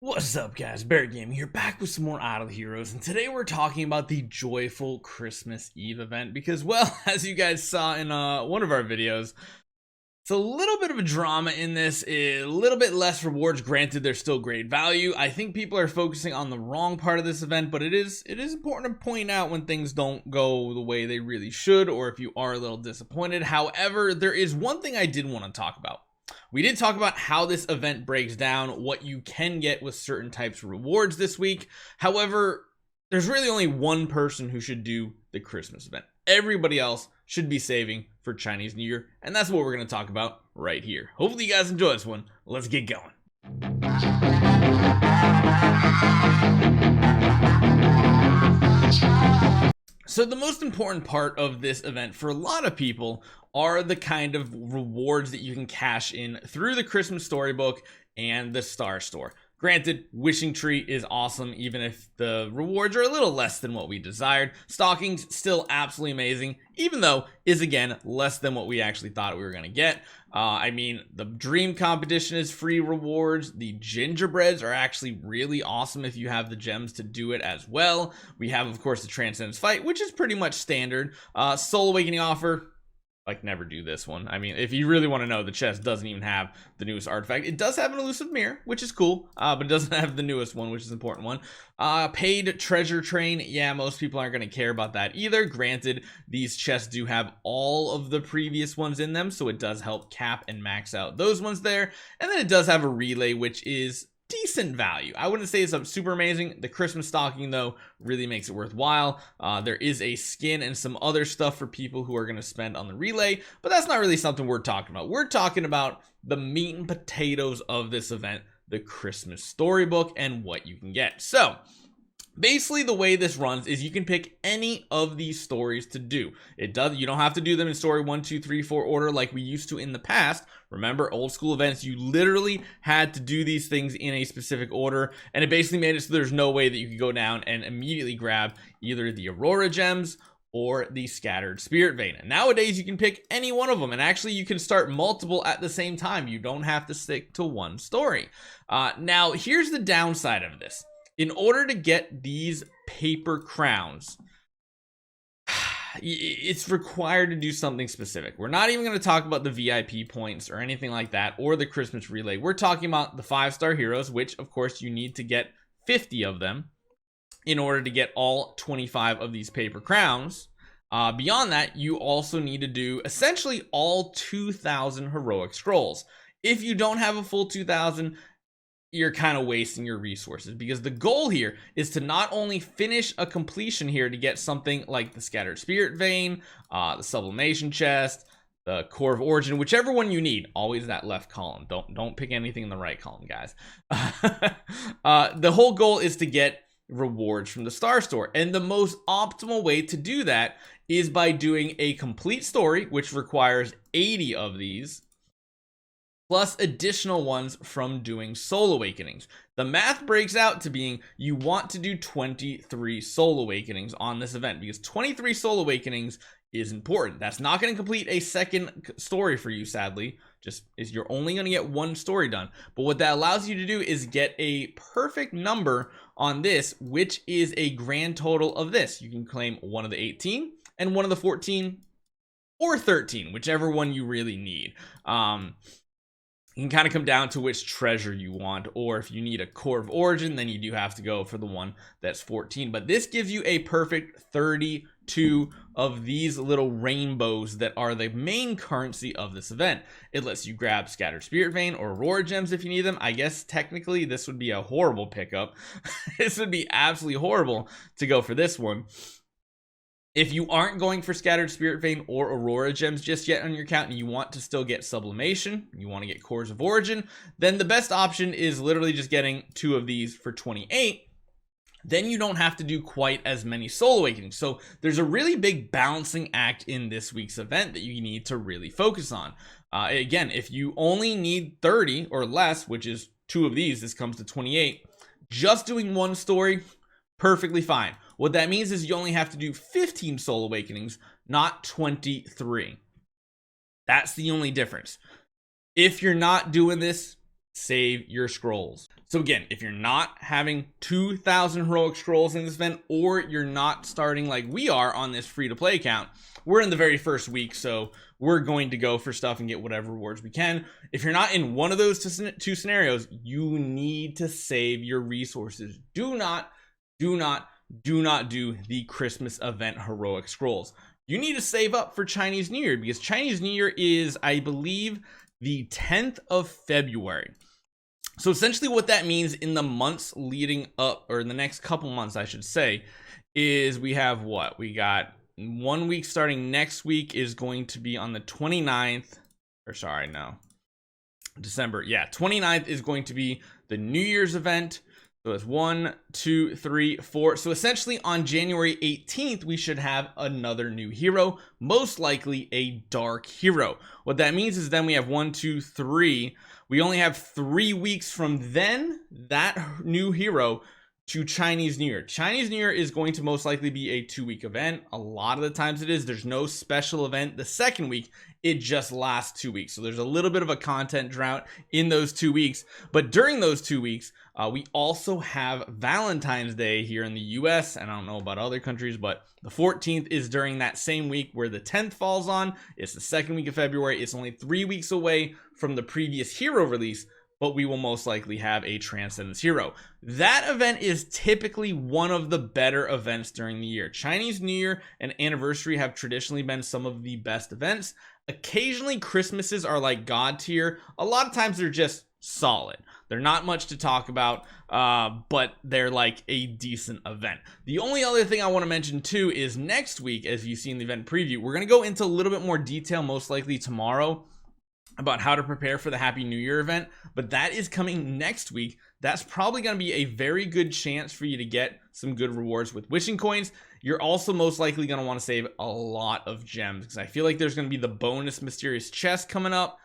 What's up, guys? Barrett Gaming here, back with some more Idle Heroes, and today we're talking about the Joyful Christmas Eve event because, well, as you guys saw in one of our videos, it's a little bit of a drama in this, a little bit less rewards. Granted, they're still great value. I think people are focusing on the wrong part of this event, but it is important to point out when things don't go the way they really should, or if you are a little disappointed. However, there is one thing I did want to talk about. We did talk about how this event breaks down, what you can get with certain types of rewards this week. However, there's really only one person who should do the Christmas event. Everybody else should be saving for Chinese New Year, and that's what we're going to talk about right here. Hopefully you guys enjoy this one. Let's get going. So the most important part of this event for a lot of people are the kind of rewards that you can cash in through the Christmas Storybook and the Star Store. Granted, Wishing Tree is awesome, even if the rewards are a little less than what we desired. Stockings, still absolutely amazing, even though is again less than what we actually thought we were going to get. I mean, the Dream Competition is free rewards. The gingerbreads are actually really awesome if you have the gems to do it as well. We have, of course, the Transcendence Fight, which is pretty much standard. Soul Awakening offer. Like, never do this one. I mean, if you really want to know, the chest doesn't even have the newest artifact. It does have an elusive mirror, which is cool, but it doesn't have the newest one, which is an important one. Paid treasure train. Yeah, most people aren't going to care about that either. Granted, these chests do have all of the previous ones in them, so it does help cap and max out those ones there. And then it does have a relay, which is decent value. I wouldn't say it's super amazing. The Christmas stocking, though, really makes it worthwhile. There is a skin and some other stuff for people who are going to spend on the relay, but that's not really something we're talking about. We're talking about the meat and potatoes of this event, the Christmas Storybook, and what you can get. So basically, the way this runs is you can pick any of these stories to do. You don't have to do them in story 1, 2, 3, 4 order like we used to in the past. Remember, old school events, you literally had to do these things in a specific order, and it basically made it so there's no way that you could go down and immediately grab either the Aurora gems or the Scattered Spirit Vein. And nowadays, you can pick any one of them, and actually you can start multiple at the same time. You don't have to stick to one story. Now, here's the downside of this. In order to get these paper crowns, it's required to do something specific. We're not even going to talk about the VIP points or anything like that, or the Christmas relay. We're talking about the 5-star heroes, which of course you need to get 50 of them in order to get all 25 of these paper crowns. Beyond that, you also need to do essentially all 2,000 heroic scrolls. If you don't have a full 2,000, you're kind of wasting your resources, because the goal here is to not only finish a completion here to get something like the Scattered Spirit Vein, the Sublimation Chest, the Core of Origin, whichever one you need. Always that left column. Don't pick anything in the right column, guys. The whole goal is to get rewards from the Star Store, and the most optimal way to do that is by doing a complete story, which requires 80 of these, plus additional ones from doing Soul Awakenings. The math breaks out to being you want to do 23 Soul Awakenings on this event, because 23 Soul Awakenings is important. That's not going to complete a second story for you, sadly. Just is you're only going to get one story done. But what that allows you to do is get a perfect number on this, which is a grand total of this. You can claim one of the 18 and one of the 14 or 13, whichever one you really need. You can kind of come down to which treasure you want, or if you need a Core of Origin, then you do have to go for the one that's 14. But this gives you a perfect 32 of these little rainbows that are the main currency of this event. It lets you grab Scattered Spirit Vein or Aurora gems if you need them. I guess technically this would be a horrible pickup. This would be absolutely horrible to go for this one. If you aren't going for Scattered Spirit Vein or Aurora gems just yet on your account, and you want to still get Sublimation, you want to get Cores of Origin, then the best option is literally just getting 2 of these for 28. Then you don't have to do quite as many Soul Awakenings. So there's a really big balancing act in this week's event that you need to really focus on. Again, if you only need 30 or less, which is 2 of these, this comes to 28, just doing one story, perfectly fine. What that means is you only have to do 15 Soul Awakenings, not 23. That's the only difference. If you're not doing this, save your scrolls. So again, if you're not having 2,000 heroic scrolls in this event, or you're not starting like we are on this free-to-play account, we're in the very first week, so we're going to go for stuff and get whatever rewards we can. If you're not in one of those two scenarios, you need to save your resources. Do not do the Christmas event heroic scrolls. You need to save up for Chinese New Year, because Chinese New Year is, I believe, the 10th of February. So essentially what that means in the months leading up, or in the next couple months, I should say, is we have what? We got 1 week starting next week is going to be on the 29th, or sorry, no, December. Yeah, 29th is going to be the New Year's event. So it's 1, 2, 3, 4. So essentially on January 18th, we should have another new hero, most likely a dark hero. What that means is then we have 1, 2, 3. We only have 3 weeks from then, that new hero, to Chinese New Year. Chinese New Year is going to most likely be a 2-week event. A lot of the times it is. There's no special event the second week. It just lasts 2 weeks. So there's a little bit of a content drought in those 2 weeks. But during those 2 weeks, we also have Valentine's Day here in the US. And I don't know about other countries, but the 14th is during that same week where the 10th falls on. It's the second week of February. It's only 3 weeks away from the previous hero release, but we will most likely have a Transcendence hero. That event is typically one of the better events during the year. Chinese New Year and Anniversary have traditionally been some of the best events. Occasionally, Christmases are like God tier. A lot of times they're just solid. They're not much to talk about, but they're like a decent event. The only other thing I want to mention too is next week, as you see in the event preview, we're going to go into a little bit more detail, most likely tomorrow, about how to prepare for the Happy New Year event, but that is coming next week. That's probably going to be a very good chance for you to get some good rewards with wishing coins. You're also most likely going to want to save a lot of gems, because I feel like there's going to be the bonus mysterious chest coming up.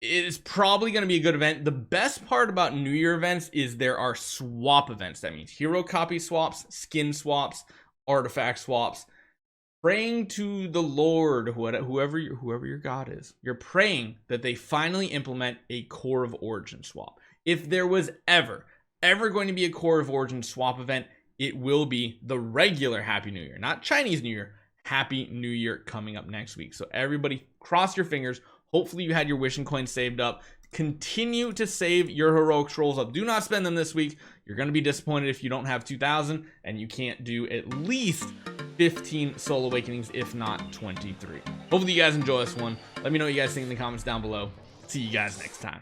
It is probably going to be a good event. The best part about New Year events is there are swap events. That means hero copy swaps, skin swaps, artifact swaps. Praying to the Lord, whoever your God is, you're praying that they finally implement a Core of Origin swap. If there was ever going to be a Core of Origin swap event, it will be the regular Happy New Year, not Chinese New Year. Happy New Year coming up next week. So everybody, cross your fingers. Hopefully you had your wishing coins saved up. Continue to save your heroic scrolls up. Do not spend them this week. You're going to be disappointed if you don't have 2,000 and you can't do at least 15 Soul Awakenings, if not 23. Hopefully you guys enjoy this one. Let me know what you guys think in the comments down below. See you guys next time.